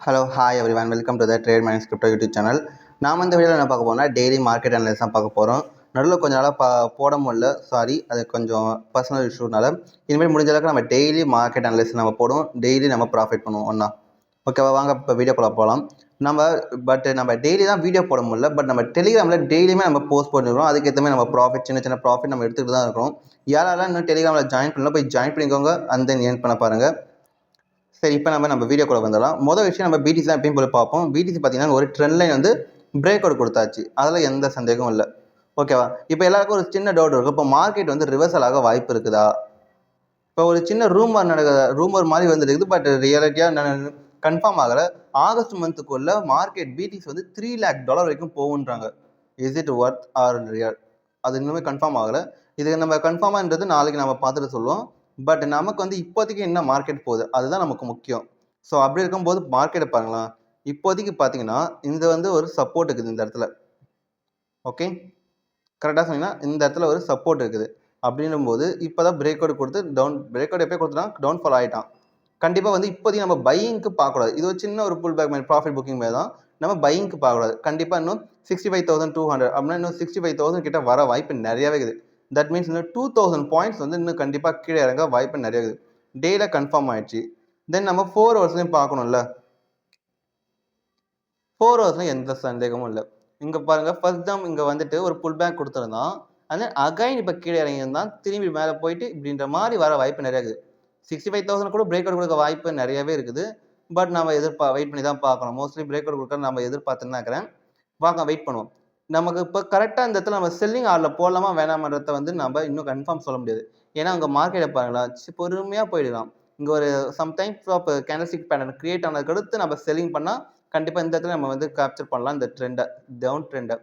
Hello hi every one welcome to the trade minds crypto YouTube channel. நாம் இந்த வீடியோவில் என்ன பார்க்க போகிறோம்னா டெய்லி மார்க்கெட் அனலைஸ் தான் பார்க்க போகிறோம். நடுவில் கொஞ்சம் நாளாக போட முடியல, சாரி, அது கொஞ்சம் பர்சனல் இஷ்யூனால. இனிமேல் முடிஞ்ச அளவுக்கு நம்ம டெய்லி மார்க்கெட் அனலைஸ் நம்ம போடுவோம், டெய்லி நம்ம ப்ராஃபிட் பண்ணுவோம் ஒன்றா. ஓகேவா? வாங்க இப்போ வீடியோக்குள்ளே போகலாம். நம்ம டெய்லி தான் வீடியோ போட முடியல, பட் நம்ம டெலிகிராமில் டெய்லியுமே நம்ம போஸ்ட் பண்ணிடுவோம். அதுக்கேற்ற மாதிரி நம்ம ப்ராஃபிட் சின்ன சின்ன ப்ராஃபிட் நம்ம எடுத்துகிட்டு தான் இருக்கோம். யாரெல்லாம் இன்னும் டெலிகிராமில் ஜாயின் பண்ணலாம், போய் ஜாயின் பண்ணிக்கோங்க, அண்ட் தென் ஏர்ன் பண்ண பாருங்கள். சரி, இப்போ நம்ம வீடியோக்குள்ள வந்துடலாம். மொதல் விஷயம், நம்ம பிடிசி தான் எப்பயும் போல பார்ப்போம். பிடிசி பார்த்தீங்கன்னா ஒரு ட்ரெண்ட் லைன் வந்து பிரேக் அவுட் கொடுத்தாச்சு, அதில் எந்த சந்தேகமும் இல்லை. ஓகேவா? இப்போ எல்லாருக்கும் ஒரு சின்ன டவுட் இருக்கும், இப்போ மார்க்கெட் வந்து ரிவர்சல் ஆக வாய்ப்பு இருக்குதா? இப்போ ஒரு சின்ன ரூமர் மாதிரி வந்துருக்குது, பட் ரியாலிட்டியாக கன்ஃபார்ம் ஆகலை. ஆகஸ்ட் மந்த்துக்குள்ள மார்க்கெட் பிடிசி வந்து $3 lakh வரைக்கும் போகுன்றாங்க. Is it worth or real? அது இன்னுமே கன்ஃபார்ம் ஆகலை. இது நம்ம கன்ஃபார்மான்றது நாளைக்கு நம்ம பார்த்துட்டு சொல்லுவோம். பட் நமக்கு வந்து இப்போதைக்கு என்ன மார்க்கெட் போகுது அதுதான் நமக்கு முக்கியம். ஸோ அப்படி இருக்கும்போது மார்க்கெட்டை பாருங்களேன். இப்போதைக்கு பார்த்தீங்கன்னா இந்த வந்து ஒரு சப்போர்ட் இருக்குது இந்த இடத்துல. ஓகே, கரெக்டாக சொன்னீங்கன்னா இந்த இடத்துல ஒரு சப்போர்ட் இருக்குது. அப்படின்னும் போது இப்போ தான் பிரேக் அவுட் கொடுத்து பிரேக் அவுட் எப்போ கொடுத்துனா டவுன்ஃபால் ஆகிட்டான். கண்டிப்பாக வந்து இப்போதைக்கு நம்ம பையிங்க்கு பார்க்கக்கூடாது. இது ஒரு சின்ன ஒரு புல் பேக் மாதிரி ப்ராஃபிட் புக்கிங் மாதிரி தான். நம்ம பையிங்க்கு பார்க்கக்கூடாது. கண்டிப்பாக இன்னும் 65,200 அப்படின்னா இன்னும் 65,000 கிட்ட வர வாய்ப்பு நிறையவே இருக்குது. தட் மீன்ஸ் இன்னும் 2000 பாயிண்ட்ஸ் வந்து இன்னும் கண்டிப்பாக கீழே இறங்க வாய்ப்பு நிறைய இருக்குது. டேல கன்ஃபார்ம் ஆயிடுச்சு. தென் நம்ம 4 ஹவர்ஸ்லையும் பார்க்கணும்ல. 4 ஹவர்ஸ்லையும் எந்த சந்தேகமும் இல்லை. இங்கே பாருங்கள், ஃபர்ஸ்ட் தான் இங்கே வந்துட்டு ஒரு புல் பேக் கொடுத்துருந்தான். அண்ட் அகைன் இப்போ கீழே இறங்கியிருந்தான், திரும்பி மேலே போயிட்டு இப்படின்ற மாதிரி வர வாய்ப்பு நிறைய இருக்குது. 65,000 கூட பிரேக் அவுட் கொடுக்க வாய்ப்பு நிறையவே இருக்குது. பட் நம்ம வெயிட் பண்ணி தான் பார்க்கணும். மோஸ்ட்லி பிரேக் அவுட் கொடுக்க நம்ம எதிர்பார்த்துன்னு தான் இருக்கிறேன். வெயிட் பண்ணுவோம். நமக்கு இப்போ கரெக்டாக இந்த இடத்துல நம்ம செல்லிங் ஆர்டரில் போடலாமா வேணாமன்றதை வந்து நம்ம இன்னும் கன்ஃபார்ம் சொல்ல முடியாது. ஏன்னா அங்கே மார்க்கெட்டை பாருங்களா, பொறுமையாக போயிடலாம். இங்கே ஒரு sometimes of candlestick pattern create ஆனதுக்கு அடுத்து நம்ம செல்லிங் பண்ணால் கண்டிப்பாக இந்த இடத்துல நம்ம வந்து கேப்சர் பண்ணலாம் இந்த ட்ரெண்டை, டவுன் ட்ரெண்டை.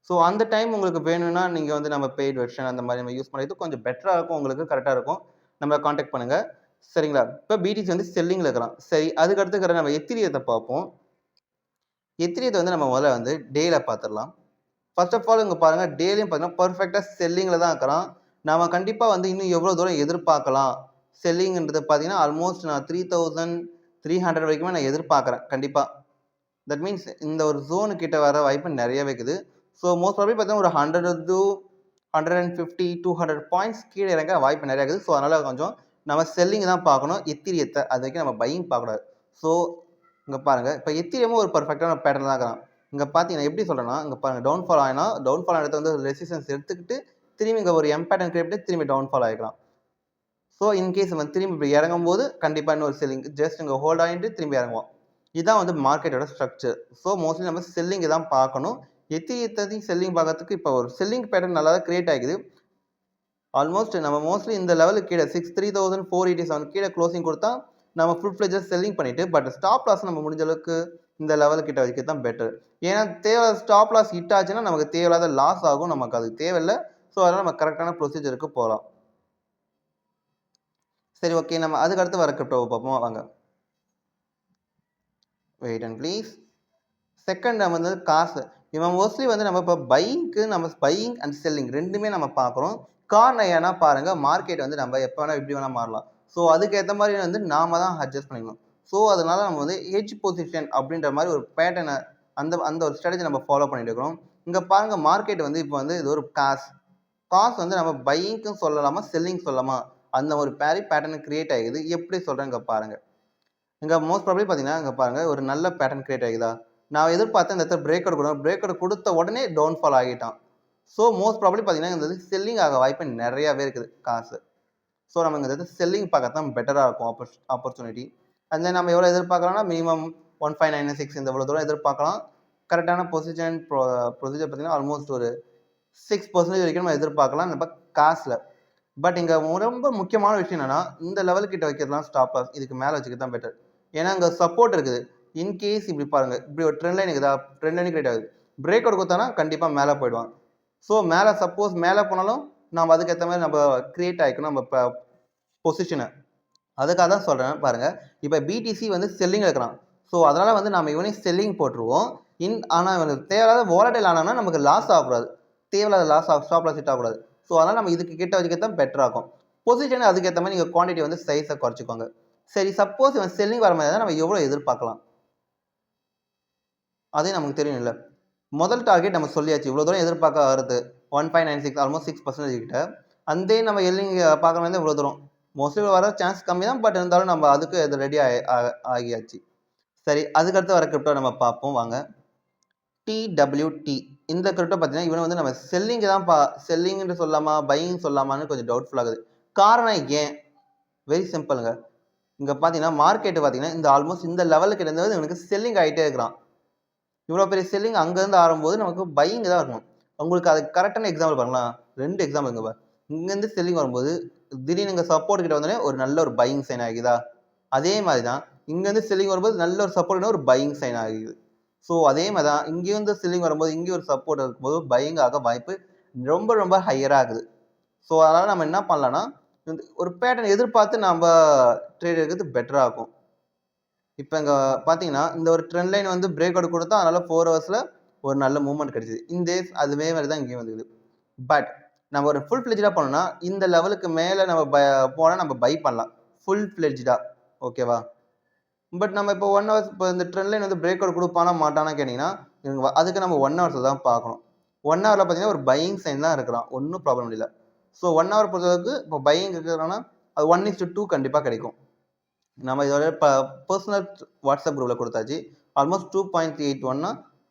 ஸோ அந்த டைம் உங்களுக்கு வேணும்னா நீங்கள் வந்து நம்ம பெய்ட் வெர்ஷன் அந்த மாதிரி நம்ம யூஸ் பண்ணுறது கொஞ்சம் பெட்டராக இருக்கும், உங்களுக்கு கரெக்டாக இருக்கும். நம்மளை காண்டாக்ட் பண்ணுங்கள், சரிங்களா? இப்போ பிடிசி வந்து செல்லிங்கில் இருக்கிறான். சரி, அதுக்கு அடுத்துக்கிற நம்ம எத்திரியத்தை பார்ப்போம். எத்திரியத்தை வந்து நம்ம முதல்ல வந்து டேல பார்த்துடலாம். ஃபர்ஸ்ட் ஆஃப் ஆல் இங்கே பாருங்கள், டேலையும் பார்த்தீங்கன்னா பர்ஃபெக்டாக செல்லிங்கில் தான் இருக்கிறான். நம்ம கண்டிப்பாக வந்து இன்னும் எவ்வளோ தூரம் எதிர்பார்க்கலாம் செல்லிங்கிறது பார்த்தீங்கன்னா ஆல்மோஸ்ட் நான் 3,300 வரைக்குமே நான் எதிர்பார்க்குறேன் கண்டிப்பாக. தட் மீன்ஸ் இந்த ஒரு ஜோனு கிட்ட வர வாய்ப்பு நிறையவே இருக்குது. ஸோ மோஸ்ட் ப்ராபப்லி பார்த்தீங்கன்னா ஒரு 100 to 150, 200 பாயிண்ட்ஸ் கீழே இறங்க வாய்ப்பு நிறைய இருக்குது. ஸோ அதனால் கொஞ்சம் நம்ம செல்லிங் தான் பார்க்கணும், எத்திரியத்தை. அது வரைக்கும் நம்ம பையிங் பார்க்கக்கூடாது. ஸோ இங்கே பாருங்கள், இப்போ எத்திரியமும் ஒரு பர்ஃபெக்டான பேட்டர்ன் தான் இருக்கிறான். இங்கே பார்த்தீங்கன்னா எப்படி சொல்கிறேன்னா, இங்கே பாருங்கள், டவுன்ஃபால் ஆகினா டவுன்ஃபால் ஆகிட்டு வந்து ரெசிஸ்டன்ஸ் எடுத்துக்கிட்டு திரும்பி இங்கே ஒரு பேட்டர்ன் கிரியேட் பண்ணி திரும்பி டவுன்ஃபால் ஆகிக்கலாம். ஸோ இன்கேஸ் வந்து திரும்பி இப்படி இறங்கும் போது கண்டிப்பாக இன்னொரு செல்லிங் ஜஸ்ட் இங்கே ஹோல்ட் ஆகிட்டு திரும்பி இறங்குவோம். இதுதான் வந்து மார்க்கெட்டோட ஸ்ட்ரக்சர். ஸோ மோஸ்ட்லி நம்ம செல்லிங் தான் பார்க்கணும். எத்திரியத்தையும் செல்லிங் பார்க்கறதுக்கு இப்போ ஒரு செல்லிங் பேட்டர்ன் நல்லா தான் கிரியேட் ஆகிக்குது. ஆல்மோஸ்ட் நம்ம மோஸ்ட்லி இந்த லெவலுக்கு கீழே 3,487 கீழே க்ளோசிங் கொடுத்தா நம்ம ஃபுல் ஃப்ளெஜ்ஜாக செல்லிங் பண்ணிவிட்டு, பட் ஸ்டாப் லாஸ் நம்ம முடிஞ்ச அளவுக்கு இந்த லெவல் கிட்ட வைக்க தான் பெட்டர். ஏன்னா ஸ்டாப் லாஸ் ஹிட் ஆச்சுன்னா நமக்கு தேவையில்லாத லாஸ் ஆகும், நமக்கு அது தேவையில்லை. ஸோ அதனால் நம்ம கரெக்டான ப்ரொசீஜருக்கு போகலாம். சரி, ஓகே, நம்ம அதுக்கு அடுத்து வர கிரிப்டோவை பார்ப்போம் வாங்க. Wait and please. செகண்ட் நம்ம வந்து காசு. இவன் மோஸ்ட்லி வந்து நம்ம இப்போ பையிங் அண்ட் செல்லிங் ரெண்டுமே நம்ம பார்க்குறோம். காரணம் ஏன்னா பாருங்கள், மார்க்கெட் வந்து நம்ம எப்போ வேணால் எப்படி வேணால் மாறலாம். ஸோ அதுக்கேற்ற மாதிரி வந்து நாம தான் அட்ஜஸ்ட் பண்ணிக்கணும். ஸோ அதனால் நம்ம வந்து ஹெட்ஜ் பொசிஷன் அப்படின்ற மாதிரி ஒரு பேட்டர்னை அந்த ஒரு ஸ்ட்ராட்டஜி நம்ம ஃபாலோ பண்ணிட்டு இருக்கிறோம். இங்கே பாருங்கள், மார்க்கெட் வந்து இப்போ வந்து இது ஒரு காசு வந்து நம்ம பையிங்க்கும் சொல்லலாமா செல்லிங் சொல்லலாமா அந்த ஒரு பேட்டர்ன் கிரியேட் ஆகிடுது. எப்படி சொல்கிறேன் இங்கே பாருங்கள். இங்கே மோஸ்ட் ப்ராபப்லி பார்த்தீங்கன்னா இங்கே பாருங்கள், ஒரு நல்ல பேட்டர்ன் கிரியேட் ஆகிதா. நான் எதிர்பார்த்தேன் இந்த இடத்துல பிரேக் அவுட் கொடுத்த உடனே டவுன்ஃபால் ஆகிட்டான். ஸோ மோஸ்ட் ப்ராபப்லி பார்த்தீங்கன்னா இந்த செல்லிங் ஆக வாய்ப்பு நிறையாவே இருக்குது காசு. ஸோ நம்ம இந்த இடத்துல செல்லிங் பார்க்கத்தான் பெட்டராக இருக்கும் ஆப்பர்ச்சுனிட்டி. அண்ட் தென் நம்ம எவ்வளோ எதிர்பார்க்கலாம்னா மினிமம் 1596 இந்த இவ்வளோ தூரம் எதிர்பார்க்கலாம். கரெக்டான ப்ரொசீஜர் பார்த்தீங்கன்னா ஆல்மோஸ்ட் ஒரு 6% வரைக்கும் நம்ம எதிர்பார்க்கலாம் நம்ம காசில். பட் இங்கே ரொம்ப முக்கியமான விஷயம் என்னென்னா, இந்த லெவலுக்கிட்ட வைக்கிறதுலாம் ஸ்டாப் லாஸ் இதுக்கு மேலே வச்சுக்கிட்டு தான் பெட்டர். ஏன்னா இங்கே சப்போர்ட் இருக்குது. இன்கேஸ் இப்படி பாருங்கள், இப்படி ஒரு ட்ரெண்ட் லைன் இருக்குதா, ட்ரெண்ட் லைன் கிரியேட் ஆகுது, பிரேக் அவுட் கொடுத்தானா கண்டிப்பாக மேலே போயிடுவான். ஸோ மேலே சப்போஸ் மேலே போனாலும் நம்ம அதுக்கேற்ற மாதிரி நம்ம கிரியேட் ஆகிக்கணும் நம்ம இப்போ பொசிஷனை. அதுக்காக தான் சொல்கிறேன் பாருங்கள். இப்போ பிடிசி வந்து செல்லிங் இருக்கிறான். ஸோ அதனால் வந்து நம்ம இவனையும் செல்லிங் போட்டுருவோம். ஆனால் இவனுக்கு தேவையில்லாத வாலடைல் ஆனால் நமக்கு லாஸ் ஆகக்கூடாது, தேவையில்லாத ஸ்டாப் லாஸ் ஹிட் ஆகக்கூடாது. ஸோ அதனால் நம்ம இதுக்கு கிட்ட வச்சுக்க தான் பெட்டராகும். பொசிஷனை அதுக்கேற்ற மாதிரி நீங்கள் குவான்டிட்டி வந்து சைஸை குறைச்சிக்கோங்க. சரி, சப்போஸ் இவன் செல்லிங் வர மாதிரி தான் நம்ம எவ்வளோ எதிர்பார்க்கலாம். அதே நமக்கு தெரியும்ல. முதல் டார்கெட் நம்ம சொல்லியாச்சு. இவ்வளோ தூரம் எதிர்பார்க்க வருது. 1.96 ஆல்மோஸ்ட் 6% கிட்ட. அந்தே நம்ம எல்லிங் பார்க்குற மாரி தான் இவ்வளோ தூரம். மோஸ்ட்லி வர சான்ஸ் கம்மி தான். பட் இருந்தாலும் நம்ம அதுக்கு இது ரெடி ஆகியாச்சு. சரி, அதுக்கடுத்து வர கிரிப்டோ நம்ம பார்ப்போம் வாங்க. TWT இந்த கிரிப்டோ பார்த்தீங்கன்னா, இவன வந்து நம்ம செல்லிங் தான் செல்லிங்ன்னு சொல்லலாமா? பையிங் சொல்லலாமான்னு கொஞ்சம் டவுட்ஃபுல் ஆகுது. காரணம் ஏன்? வெரி சிம்பிள்ங்க. இங்க பார்த்தீங்கன்னா, மார்க்கெட் பார்த்தீங்கன்னா, இந்த ஆல்மோஸ்ட் இந்த லெவலுக்கு இருந்தது இவனுக்கு செல்லிங் ஆயிட்டே இருக்கிறான். இவ்வளோ பெரிய செல்லிங் அங்கேருந்து ஆரம்பம்போது நமக்கு பையிங் தான் இருக்கணும். உங்களுக்கு அதுக்கு கரெக்டான எக்ஸாம்பிள் பாருங்களேன். 2 எக்ஸாம்பிள் இங்க பாரு. இங்கேருந்து செல்லிங் வரும்போது, திடீர்னு இங்க சப்போர்ட் கிட்ட வந்தோனே ஒரு நல்ல ஒரு பையிங் சைன் ஆகிதா? அதே மாரி தான் இங்கேருந்து செல்லிங் வரும்போது நல்ல ஒரு சப்போர்ட் ஒரு பையிங் சைன் ஆகிது. ஸோ அதே மாரி தான் இங்கேயும் வந்து செல்லிங் வரும்போது, இங்கேயும் ஒரு சப்போர்ட் இருக்கும்போது பையிங் ஆக வாய்ப்பு ரொம்ப ரொம்ப ஹையரா இருக்குது. ஸோ அதனால நம்ம என்ன பண்ணலாம்னா, ஒரு பேட்டர்ன் எதிர்பார்த்து நம்ப ட்ரேட் எடுக்கிறது பெட்டரா இருக்கும். இப்ப இங்க பார்த்தீங்கன்னா, இந்த ஒரு ட்ரெண்ட் லைன் வந்து பிரேக் அவுட் குடுத்தா, அதனால 4 ஹவர்ஸ்ல ஒரு நல்ல மூவ்மெண்ட் கிடைச்சது. அதே மாரி தான் இங்கேயும் வந்தது. பட் நம்ம ஒரு ஃபுல் ஃப்ளெட்ஜ்டா பண்ணோம்னா, இந்த லெவலுக்கு மேல நம்ம போனா நம்ம பை பண்ணலாம். ஃபுல் ஃப்ளெட்ஜ்டா ஓகேவா? பட் நம்ம இப்போ 1 ஹவர்ஸ் இப்போ இந்த ட்ரெண்ட் லைன் வந்து பிரேக் அவுட் குடுப்பானா, மாட்டானா கேட்டீங்கன்னா, அதுக்கு நம்ம 1 ஹவர்ஸ்ல தான் பார்க்கணும். 1 ஹவர்ல பார்த்தீங்கன்னா, ஒரு பையிங் சைன் தான் இருக்கிறான். ஒண்ணும் ப்ராப்ளம் இல்ல. ஸோ 1 ஹவர் பொறுத்தளவுக்கு இப்போ பையிங் இருக்கிறான்னா, அது 1:2 கண்டிப்பா கிடைக்கும். நம்ம இதோட பர்சனல் வாட்ஸ்அப் குரூப்ல கொடுத்தாச்சு. ஆல்மோஸ்ட் 2.81னா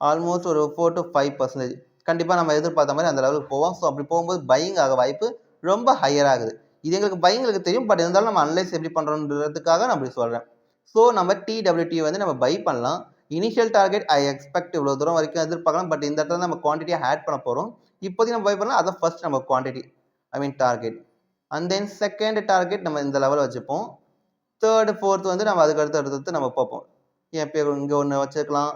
ஆல்மோஸ்ட் ஒரு 4 to 5% கண்டிப்பா நம்ம எதிர்பார்த்த மாதிரி அந்த லெவலுக்கு போவோம். ஸோ அப்படி போகும்போது பையிங் ஆக வாய்ப்பு ரொம்ப ஹையர் ஆகுது. இது எங்களுக்கு பையிங்களுக்கு தெரியும். பட் இருந்தாலும் நம்ம அனலைஸ் எப்படி பண்றோம்ன்றதுக்காக நான் அப்படி சொல்றேன். ஸோ நம்ம TWT வந்து நம்ம பை பண்ணலாம். இனிஷியல் டார்கெட் ஐ எக்ஸ்பெக்ட் இவ்வளோ தூரம் வரைக்கும் எதிர்பார்க்கலாம். பட் இந்த இடத்துல நம்ம குவான்டிட்டியா ஆட் பண்ண போறோம். இப்போதைக்கு நம்ம பை பண்ணலாம். அதான் ஃபர்ஸ்ட் நம்ம quantity target. And then second target நம்ம இந்த லெவல் வச்சுப்போம். 3, 4 வந்து நம்ம அதுக்கு அடுத்து நம்ம பார்ப்போம். இப்போ இங்க ஒண்ணு வச்சுக்கலாம்.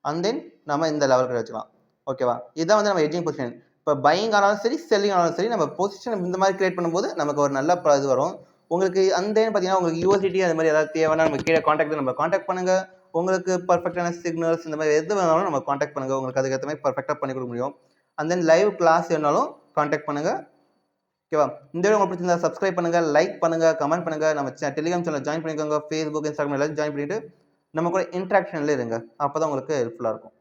அண்ட் தென் நம்ம இந்த லெவலுக்கு வச்சுக்கலாம். ஓகேவா? இதான் வந்து நம்ம ஹெட்ஜிங் பொசிஷன். இப்போ பையிங் ஆனாலும் சரி, செல்லிங் ஆனாலும் சரி, நம்ம பொசிஷன் இந்த மாதிரி கிரியேட் பண்ணும்போது நமக்கு ஒரு நல்ல இது வரும். உங்களுக்கு அண்ட் தென் பார்த்தீங்கன்னா, உங்களுக்கு USDT அது மாதிரி ஏதாவது தேவைன்னா நம்ம கீழே கான்டாக்ட் பண்ணுங்க. உங்களுக்கு பெர்ஃபெக்ட்டான சிக்னல்ஸ் இந்த மாதிரி எது வேணாலும் நம்ம கான்டாக்ட் பண்ணுங்க. உங்களுக்கு அதுக்கு மாதிரி பெர்ஃபெக்ட்டா பண்ணி கொடுக்க முடியும். அண்ட் தென் லைவ் கிளாஸ் வேணாலும் கான்டாக்ட் பண்ணுங்க. ஓகேவா? இந்த வீடியோ உங்களுக்கு பிடிச்சிருந்தா சப்ஸ்கிரைப் பண்ணுங்க, லைக் பண்ணுங்க, கமெண்ட் பண்ணுங்க. நம்ம டெலிகிராம் சேனல் ஜாயின் பண்ணிக்கோங்க. Facebook, Instagram எல்லாத்தையும் ஜாயின் பண்ணிட்டு நம்ம கூட இன்டராக்ஷன்ல இருங்க. அப்பதான் உங்களுக்கு ஹெல்ப்ஃபுல்லா இருக்கும்.